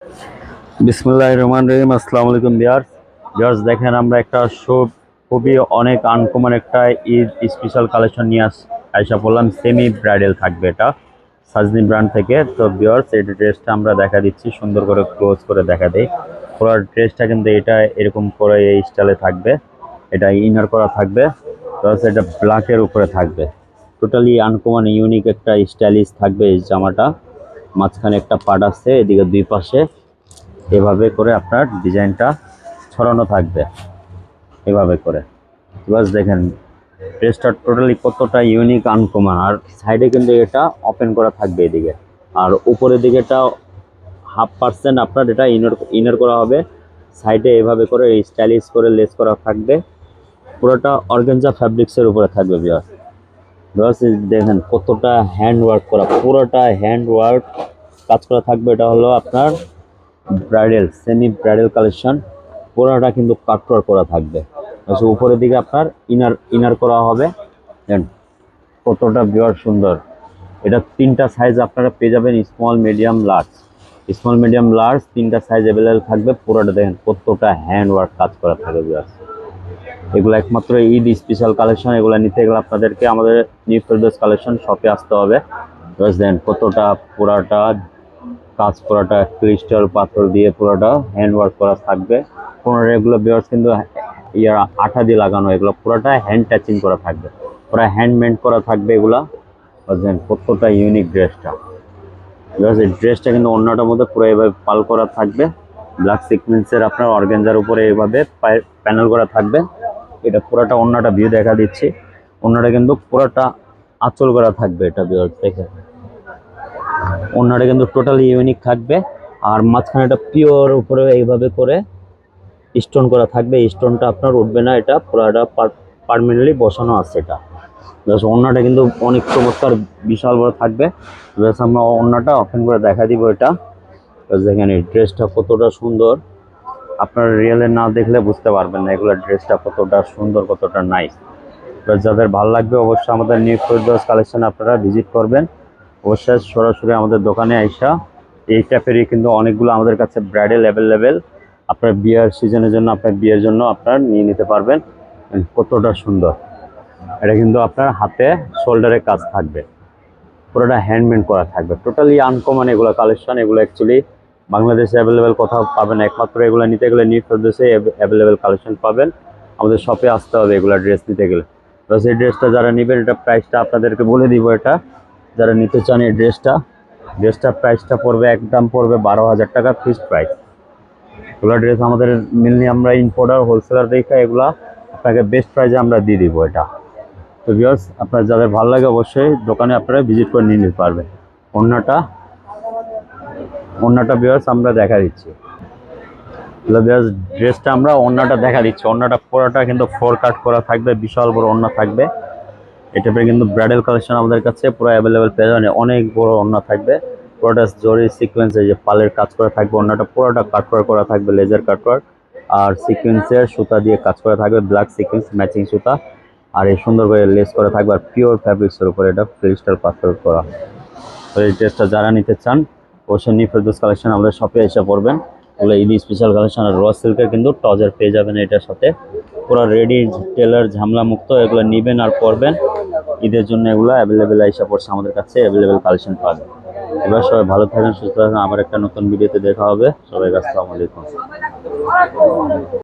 বিসমিল্লাহির রহমানির রহিম। আসসালামু আলাইকুম ভিউয়ার্স। দেখেন আমরা একটা খুবই অনেক আনকমন একটা ঈদ স্পেশাল কালেকশন নিয়ে আইসা পড়লাম। সেমি ব্রাইডাল থাকবে, এটা সাজনি ব্র্যান্ড থেকে। তো ভিউয়ার্স, এই ড্রেসটা আমরা দেখা দিচ্ছি, সুন্দর করে ক্লোজ করে দেখা দেই। পুরো ড্রেসটা কিন্তু এটা এরকম করে এই স্টাইলে থাকবে, এটা ইনার করা থাকবে, প্লাস এটা ব্ল্যাকের উপরে থাকবে। টোটালি আনকমন ইউনিক একটা স্টাইলিশ থাকবে এই জামাটা। মাঝখানে একটা পার্ট আছে, এদিকে দুই পাশে এভাবে করে আপনার ডিজাইনটা ছড়ানো থাকবে এভাবে করে। বাস দেখেন ড্রেসটা টোটালি কতটা ইউনিক আনকমন। আর সাইডে কিন্তু এটা ওপেন করা থাকবে এদিকে, আর উপরের দিকেটা 0.5% আপনার এটা ইনার করা হবে। সাইডে এভাবে করে স্টাইলিশ করে লেস করা থাকবে। পুরোটা অর্গানজা ফ্যাব্রিক্সের উপরে থাকবে বিয়ার। বাস দেখেন কতটা হ্যান্ড ওয়ার্ক করা, পুরোটা হ্যান্ড ওয়ার্ক কাজ করা থাকবে। এটা হলো আপনার ব্রাইডাল, সেমি ব্রাইডাল কালেকশন। পুরোটা কিন্তু কাটওয়ার্ক করা থাকবে। আচ্ছা, উপরের দিকে আপনার ইনার করা হবে। দেন কতটা বিয়ার সুন্দর। এটা তিনটা সাইজ আপনারা পেয়ে যাবেন, small medium large. Small medium large তিনটা সাইজ অ্যাভেলেবেল থাকবে। পুরোটা দেখেন কতটা হ্যান্ড ওয়ার্ক কাজ করা থাকবে বিয়ার। এগুলো একমাত্র ঈদ স্পেশাল কালেকশন। এগুলো নিতে গেলে আপনাদেরকে আমাদের নিউ ফেরদৌস কালেকশন শপে আসতে হবে। দেন কতটা পুরাটা কাজ করাটা ক্রিস্টাল পাথর দিয়ে পুরোটা হ্যান্ড ওয়ার্ক করা থাকবে। কোনো এগুলো বিয়ার্স কিন্তু ইয়ার আঠা দিয়ে লাগানো, এগুলো পুরোটা হ্যান্ড টাচিং করা থাকবে, পুরো হ্যান্ডমেড করা থাকবে এগুলা। বুঝলেন কতটা ইউনিক ড্রেসটা। এই ড্রেসটা কিন্তু অন্যটার মধ্যে পুরো এভাবে পাল করা থাকবে, ব্ল্যাক সিকোয়েন্সের আপনার অর্গানজার উপরে এভাবে প্যানেল করা থাকবে। এটা পুরোটা অন্যটা ভিউ দেখা দিচ্ছি। অন্যটা কিন্তু পুরোটা আঁচল করা থাকবে। এটা বিয়ার্স দেখে অন্যটা কিন্তু টোটালি ইউনিক থাকবে। আর মাঝখানে একটা পিওর উপরে এইভাবে করে স্টোন করা থাকবে। স্টোনটা আপনার উঠবে না, এটা পুরোটা পারমানেন্টলি বসানো আছে। এটা জাস্ট অন্যটা কিন্তু অনেক চমৎকার বিশাল বড় থাকবে। জাস্ট আমরা অন্যটা ওপেন করে দেখা দিব। এটা দেখেন এই ড্রেসটা কতটা সুন্দর, আপনারা রিয়েলে না দেখলে বুঝতে পারবেন না এগুলো ড্রেসটা কতটা সুন্দর, কতটা নাইস। যাদের ভালো লাগবে অবশ্যই আমাদের নিউ ফেরদৌস কালেকশন আপনারা ভিজিট করবেন। অবশ্যই সরাসরি আমাদের দোকানে আইসা এই টাইপেরই কিন্তু অনেকগুলো আমাদের কাছে ব্রাইডাল অ্যাভেলেবেল। আপনার বিয়ের সিজনের জন্য, আপনার বিয়ের জন্য আপনার নিয়ে নিতে পারবেন। কতটা সুন্দর। এটা কিন্তু আপনার হাতে শোল্ডারে কাজ থাকবে, পুরোটা হ্যান্ডমেড করা থাকবে। টোটালি আনকমন এগুলো কালেকশন। এগুলো অ্যাকচুয়ালি বাংলাদেশে অ্যাভেলেবেল কোথাও পাবেন, একমাত্র এগুলো নিতে গেলে নিউ ফেরদৌসে অ্যাভেলেবেল কালেকশন পাবেন। আমাদের শপে আসতে হবে এগুলো ড্রেস নিতে গেলে। তো এই ড্রেসটা যারা নেবেন, এটা প্রাইসটা আপনাদেরকে বলে দিব। এটা যারা নিতে চান এই ড্রেসটা প্রাইসটা পড়বে, একদম পড়বে 12,000 টাকা ফিক্সড প্রাইস। এগুলো ড্রেস আমাদের মেনলি আমরা ইম্পোর্টার হোলসেলার দেখে এগুলা আপনাকে বেস্ট প্রাইসে আমরা দিয়ে দিব এটা। তো ভিউয়ার্স, আপনার যাদের ভালো লাগে অবশ্যই দোকানে আপনারা ভিজিট করে নিয়ে নিতে পারবেন। অন্যটা ভিউয়ার্স আমরা দেখা দিচ্ছি। ভিউয়ার্স, ড্রেসটা আমরা অন্যটা দেখা দিচ্ছি। অন্যটা পুরোটা কিন্তু 4 কাট করা থাকবে, বিশাল বড় অন্য থাকবে। এটা কিন্তু ব্রাইডাল কালেকশন আমাদের কাছে পুরো অ্যাভেলেবেল পেয়ে যাবেন। অনেক বড় অন্য থাকবে, পুরোটা জরি সিকোয়েন্স, এই যে পালের কাজ করা থাকবে। অন্যটা পুরোটা কাটওয়ার্ক করা থাকবে, লেজার কাটওয়ার্ক আর সিকোয়েন্সের সুতা দিয়ে কাজ করা থাকবে, ব্ল্যাক সিকোয়েন্স ম্যাচিং সুতা। আর এই সুন্দর করে লেস করা থাকবে, আর পিওর ফ্যাব্রিক্সের উপরে এটা ক্রিস্টাল পাথর করা। তো এই ড্রেসটা যারা নিতে চান অবশ্যই নিউ ফেরদৌস কালেকশন আমাদের শপে এসে পড়বেন। ওগুলো ঈদ স্পেশাল কালেকশন। আর র সিল্কের কিন্তু টজার পেয়ে যাবেন এটার সাথে, পুরো রেডি টেলার ঝামলা মুক্ত। এগুলো নেবেন আর পরবেন ঈদের জন্য। এগুলো অ্যাভেলেবেল এসে পড়ছে আমাদের কাছে, অ্যাভেলেবেল কালেকশন পাবেন। এবার সবাই ভালো থাকেন, সুস্থ থাকেন। আবার একটা নতুন ভিডিওতে দেখা হবে। সবাইকে আসসালামু আলাইকুম।